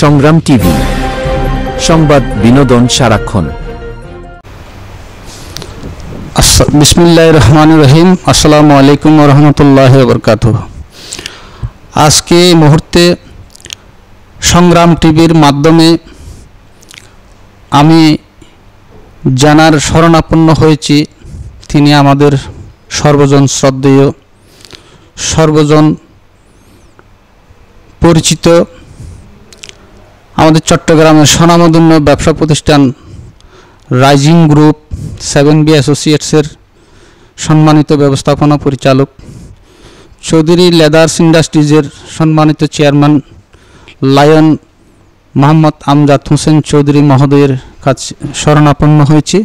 সংগ্রাম টিভি, সংবাদ বিনোদন সারাক্ষণ। বিসমিল্লাহির রহমানির রহিম। আসসালামু আলাইকুম ওয়া রাহমাতুল্লাহি ওয়া বারাকাতুহু। আজকে এই মুহূর্তে সংগ্রাম টিভির মাধ্যমে আমি জানার শরণাপন্ন হয়েছি, তিনি আমাদের সর্বজন শ্রদ্ধেয়, সর্বজন পরিচিত, আমাদের চট্টগ্রামের স্বনামধন্য ব্যবসা প্রতিষ্ঠান রাইজিং গ্রুপ 7B অ্যাসোসিয়েটসের সম্মানিত ব্যবস্থাপনা পরিচালক, চৌধুরী লেদার্স ইন্ডাস্ট্রিজের সম্মানিত চেয়ারম্যান লায়ন মোহাম্মদ আমজাদ হোসেন চৌধুরী মহোদয়ের কাছে শরণাপন্ন হয়েছি।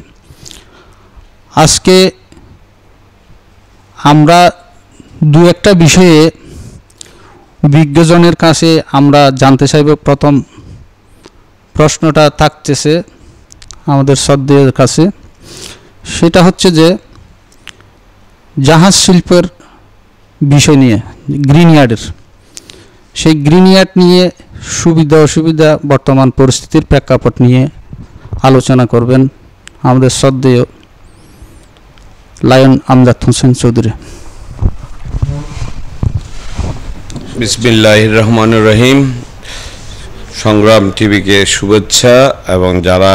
আজকে আমরা দু একটা বিষয়ে বিজ্ঞজনের কাছে আমরা জানতে চাইব। প্রথম প্রশ্নটা থাকতেছে আমাদের শ্রদ্ধেয়ের কাছে, সেটা হচ্ছে যে জাহাজ শিল্পের বিষয় নিয়ে, গ্রিন ইয়ার্ডের, সেই গ্রিন ইয়ার্ড নিয়ে সুবিধা অসুবিধা, বর্তমান পরিস্থিতির প্রেক্ষাপট নিয়ে আলোচনা করবেন আমাদের শ্রদ্ধেয় লায়ন আমজাদ হোসেন চৌধুরী। বিসমিল্লাহির রহমানির রহিম। সংগ্রাম টিভিকে শুভেচ্ছা এবং যারা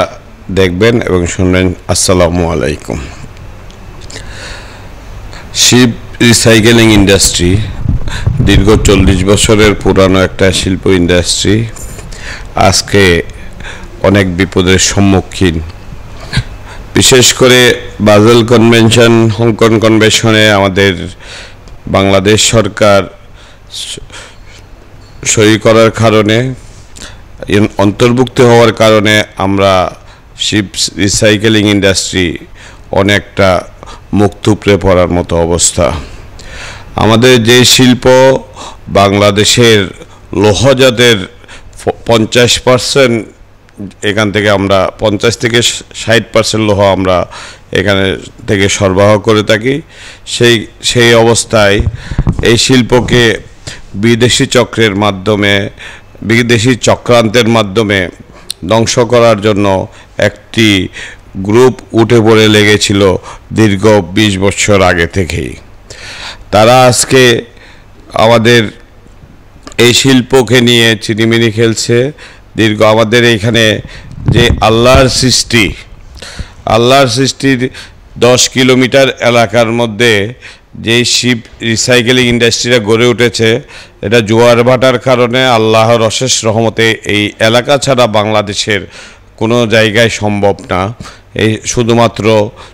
দেখবেন এবং শুনবেন, আসসালামু আলাইকুম। শিপ রিসাইকেলিং ইন্ডাস্ট্রি দীর্ঘ 40 বছরের পুরানো একটা শিল্প ইন্ডাস্ট্রি আজকে অনেক বিপদের সম্মুখীন। বিশেষ করে বাজেল কনভেনশন, হংকং কনভেনশনে আমাদের বাংলাদেশ সরকার সই করার কারণে, অন্তর্ভুক্ত হওয়ার কারণে আমরা শিপ রিসাইকেলিং ইন্ডাস্ট্রি অনেকটা মুখ থুবড়ে পড়ার মতো অবস্থা। আমাদের যে শিল্প, বাংলাদেশের লৌহজাতের 50% এখান থেকে আমরা 50 থেকে 60% লৌহ আমরা এখানে থেকে সরবরাহ করে থাকি। সেই অবস্থায় এই শিল্পকে বিদেশি চক্রের মাধ্যমে, বিদেশি চক্রান্তের মাধ্যমে ধ্বংস করার জন্য একটি গ্রুপ উঠে পড়ে লেগেছিল দীর্ঘ 20 বছর আগে থেকেই। তারা আজকে আমাদের এই শিল্পকে নিয়ে চিনিমিনি খেলছে। আমাদের এইখানে যে আল্লাহর সৃষ্টির 10 কিলোমিটার এলাকার মধ্যে যে শিপ রিসাইকেলিং ইন্ডাস্ট্রিটা গড়ে উঠেছে, এটা জোয়ার ভাটার কারণে আল্লাহর অশেষ রহমতে এই এলাকা ছাড়া বাংলাদেশের কোনো জায়গায় সম্ভব না। এই শুধুমাত্র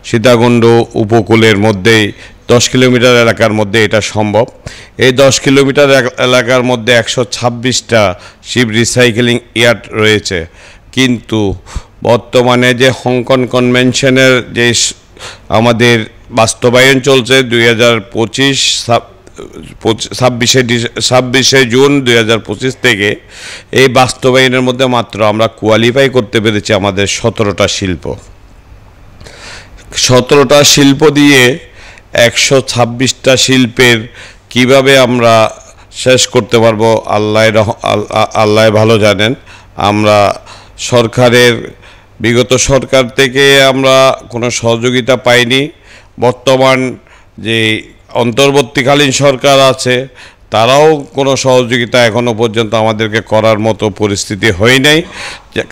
সীতাকুণ্ড উপকূলের মধ্যেই 10 কিলোমিটার এলাকার মধ্যে এটা সম্ভব। এই 10 কিলোমিটার এলাকার মধ্যে 126টা শিপ রিসাইকেলিং ইয়ার্ড রয়েছে। কিন্তু বর্তমানে যে হংকং কনভেনশনের যে আমাদের বাস্তবায়ন চলছে 26শে জুন 2025 থেকে, এই বাস্তবায়নের মধ্যে মাত্র আমরা কোয়ালিফাই করতে পেরেছি আমাদের 17টা শিল্প দিয়ে 126টা শিল্পের কিভাবে আমরা শেষ করতে পারবো আল্লাহ ভালো জানেন। আমরা বিগত সরকার থেকে আমরা কোনো সহযোগিতা পাইনি। বর্তমান যে অন্তর্বর্তীকালীন সরকার আছে, তারাও কোনো সহযোগিতা এখনো পর্যন্ত আমাদেরকে করার মতো পরিস্থিতি হয় নাই।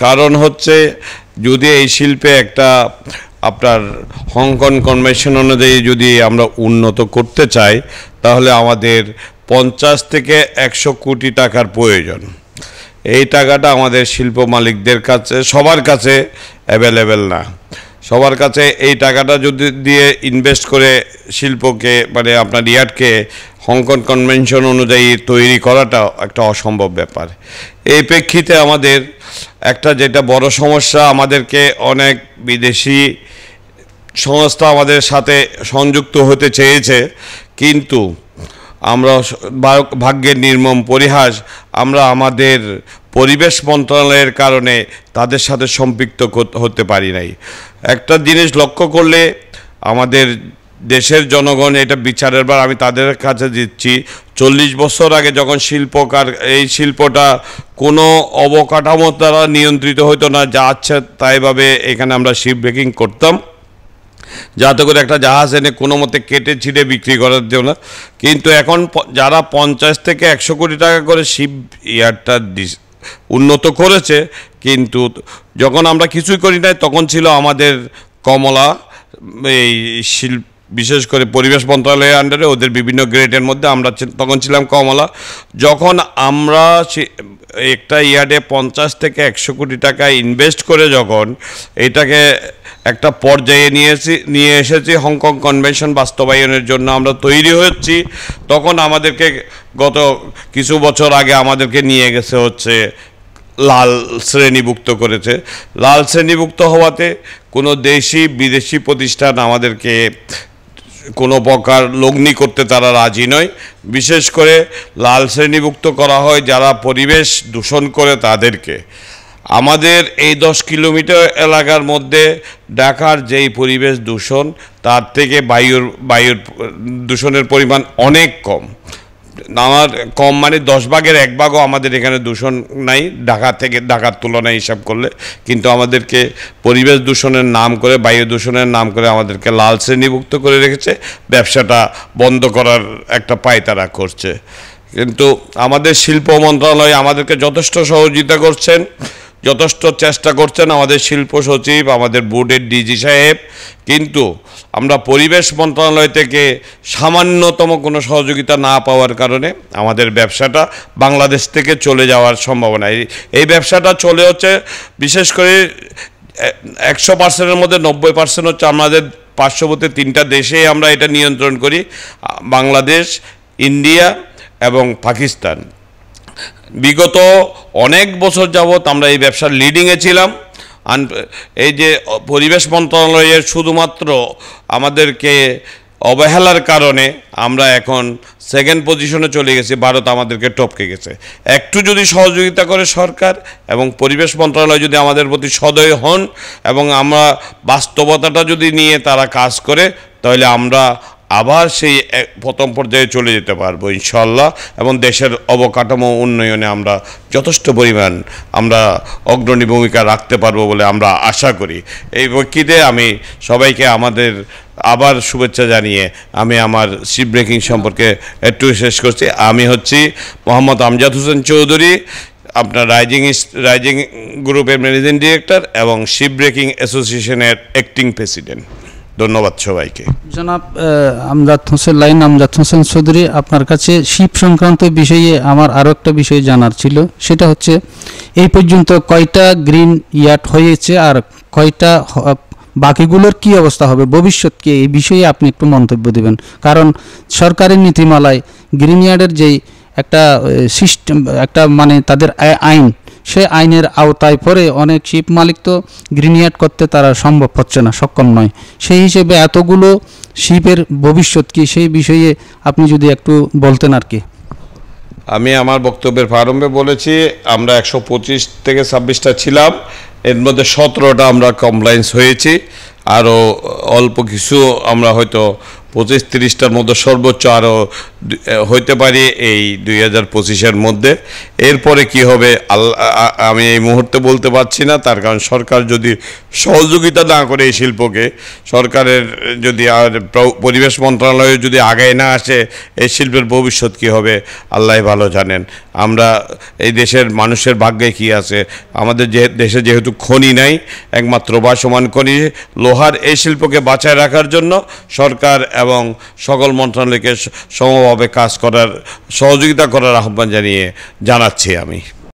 কারণ হচ্ছে, যদি এই শিল্পে একটা আপনার হংকং কনভেনশন অনুযায়ী যদি আমরা উন্নত করতে চাই, তাহলে আমাদের 50 থেকে 100 কোটি টাকার প্রয়োজন। এই টাকাটা আমাদের শিল্প মালিকদের কাছে, সবার কাছে অ্যাভেলেবেল না। সবার কাছে এই টাকাটা যদি দিয়ে ইনভেস্ট করে শিল্পকে, মানে আপনার ইয়ার্ডকে হংকং কনভেনশন অনুযায়ী তৈরি করাটা একটা অসম্ভব ব্যাপার। এই প্রেক্ষিতে আমাদের একটা যেটা বড় সমস্যা, আমাদেরকে অনেক বিদেশি সংস্থা আমাদের সাথে সংযুক্ত হতে চেয়েছে, কিন্তু আমরা ভাগ্যের নির্মম পরিহাস, আমরা আমাদের পরিবেশ মন্ত্রণালয়ের কারণে তাদের সাথে সম্পৃক্ত হতে পারি নাই। একটা জিনিস লক্ষ্য করলে আমাদের দেশের জনগণ এটা বিচারের বার আমি তাদের কাছে দিচ্ছি। 40 বছর আগে যখন এই শিল্পটা কোনো অবকাঠামো দ্বারা নিয়ন্ত্রিত হতো না, যা আছে তাইভাবে এখানে আমরা শিপ ব্রেকিং করতাম, যাতে করে একটা জাহাজ এনে কোনো মতে কেটে ছিঁড়ে বিক্রি করার জন্য। কিন্তু এখন যারা 50 থেকে 100 কোটি টাকা করে শিপ ইয়ারটা উন্নত করেছে, কিন্তু যখন আমরা কিছুই করি নাই তখন ছিল আমাদের কমলা, এই বিশেষ করে পরিবেশ মন্ত্রণালয়ের আন্ডারে ওদের বিভিন্ন গ্রেডের মধ্যে আমরা তখন ছিলাম কমলা। যখন আমরা একটা ইয়ার্ডে 50 থেকে 100 কোটি টাকা ইনভেস্ট করে যখন এটাকে একটা পর্যায়ে নিয়ে এসেছি, হংকং কনভেনশন বাস্তবায়নের জন্য আমরা তৈরি হচ্ছি, তখন আমাদেরকে গত কিছু বছর আগে আমাদেরকে নিয়ে গেছে হচ্ছে লাল শ্রেণীভুক্ত করেছে। লাল শ্রেণীভুক্ত হওয়াতে কোনো দেশি বিদেশি প্রতিষ্ঠান আমাদেরকে কোনো প্রকার লগ্নি করতে তারা রাজি নয়। বিশেষ করে লাল শ্রেণীভুক্ত করা হয় যারা পরিবেশ দূষণ করে তাদেরকে। আমাদের এই 10 কিলোমিটার এলাকার মধ্যে ঢাকার যেই পরিবেশ দূষণ, তার থেকে বায়ুর দূষণের পরিমাণ অনেক কম। আমার কম মানে 10 ভাগের 1 ভাগও আমাদের এখানে দূষণ নাই ঢাকার তুলনায় হিসাব করলে। কিন্তু আমাদেরকে পরিবেশ দূষণের নাম করে, বায়ু দূষণের নাম করে আমাদেরকে লাল শ্রেণীভুক্ত করে রেখেছে। ব্যবসাটা বন্ধ করার একটা পায়তারা করছে। কিন্তু আমাদের শিল্প মন্ত্রণালয় আমাদেরকে যথেষ্ট সহযোগিতা করছেন, যথেষ্ট চেষ্টা করছেন আমাদের শিল্প সচিব, আমাদের বোর্ডের ডিজি সাহেব। কিন্তু আমরা পরিবেশ মন্ত্রণালয় থেকে সামান্যতম কোনো সহযোগিতা না পাওয়ার কারণে আমাদের ব্যবসাটা বাংলাদেশ থেকে চলে যাওয়ার সম্ভাবনা। এই ব্যবসাটা চলে হচ্ছে বিশেষ করে 100%-এর মধ্যে 90% হচ্ছে আমাদের পার্শ্ববর্তী 3টা দেশেই আমরা এটা নিয়ন্ত্রণ করি, বাংলাদেশ, ইন্ডিয়া এবং পাকিস্তান। বিগত অনেক বছর যাবৎ আমরা এই ব্যবসার লিডিংয়ে ছিলাম। এই যে পরিবেশ মন্ত্রণালয়ের শুধুমাত্র আমাদেরকে অবহেলার কারণে আমরা এখন 2nd পজিশনে চলে গেছি, ভারত আমাদেরকে টপকে গেছে। একটু যদি সহযোগিতা করে সরকার এবং পরিবেশ মন্ত্রণালয় যদি আমাদের প্রতি সদয় হন এবং আমরা বাস্তবতাটা যদি নিয়ে তারা কাজ করে, তাহলে আমরা আবার সেই প্রথম পর্যায়ে চলে যেতে পারবো ইনশাল্লাহ। এবং দেশের অবকাঠামো উন্নয়নে আমরা যথেষ্ট পরিমাণ আমরা অগ্রণী ভূমিকা রাখতে পারবো বলে আমরা আশা করি। এই প্রেক্ষিতে আমি সবাইকে আমাদের আবার শুভেচ্ছা জানিয়ে আমি আমার শিপ ব্রেকিং সম্পর্কে একটু শেষ করছি। আমি হচ্ছি মোহাম্মদ আমজাদ হোসেন চৌধুরী, আপনার রাইজিং গ্রুপের ম্যানেজিং ডিরেক্টর এবং শিপ ব্রেকিং অ্যাসোসিয়েশনের অ্যাক্টিং প্রেসিডেন্ট। ধন্যবাদ সবাইকে। জনাব আমজাদ হোসেন চৌধুরী, আপনার কাছে শিপ সংক্রান্ত বিষয়ে আমার আরও একটা বিষয় জানার ছিল। সেটা হচ্ছে এই পর্যন্ত কয়টা গ্রিন ইয়ার্ড হয়েছে আর কয়টা বাকিগুলোর কি অবস্থা হবে, ভবিষ্যৎকে এই বিষয়ে আপনি একটু মন্তব্য দেবেন। কারণ সরকারের নীতিমালায় গ্রিন ইয়ার্ডের যেই একটা সিস্টেম, একটা মানে তাদের আইন, সে আইনের আওতায় পরে অনেক শিপ মালিক তো গ্রিন ইয়ার্ড করতে তারা সম্ভব হচ্ছে না, সক্ষম নয়। সেই হিসেবে এতগুলো শিপের ভবিষ্যৎ কি, সেই বিষয়ে আপনি যদি একটু বলতেন আর কি। আমি আমার বক্তব্যের প্রারম্ভে বলেছি আমরা 125 থেকে 26টা ছিলাম, এর মধ্যে 17টা আমরা কমপ্লায়েন্স হয়েছি। আরও অল্প কিছু আমরা হয়তো 25-30টার মধ্যে সর্বোচ্চ আরও হইতে পারি এই 2025-এর মধ্যে। এরপরে কি হবে আমি এই মুহূর্তে বলতে পারছি না, তার কারণ সরকার যদি সহযোগিতা না করে এই শিল্পকে, সরকারের যদি আর পরিবেশ মন্ত্রণালয়ে যদি আগায় না আসে, এই শিল্পের ভবিষ্যৎ কী হবে আল্লাহ ভালো জানেন। আমরা এই দেশের মানুষের ভাগ্যে কি আছে, আমাদের দেশে যেহেতু খনি নাই, একমাত্র ভাসমান খনি লোহার, এই শিল্পকে বাঁচায় রাখার জন্য সরকার এবং সকল মন্ত্রণালয়কে সমভাবে কাজ করার, সহযোগিতা করার আহ্বান জানাচ্ছি আমি।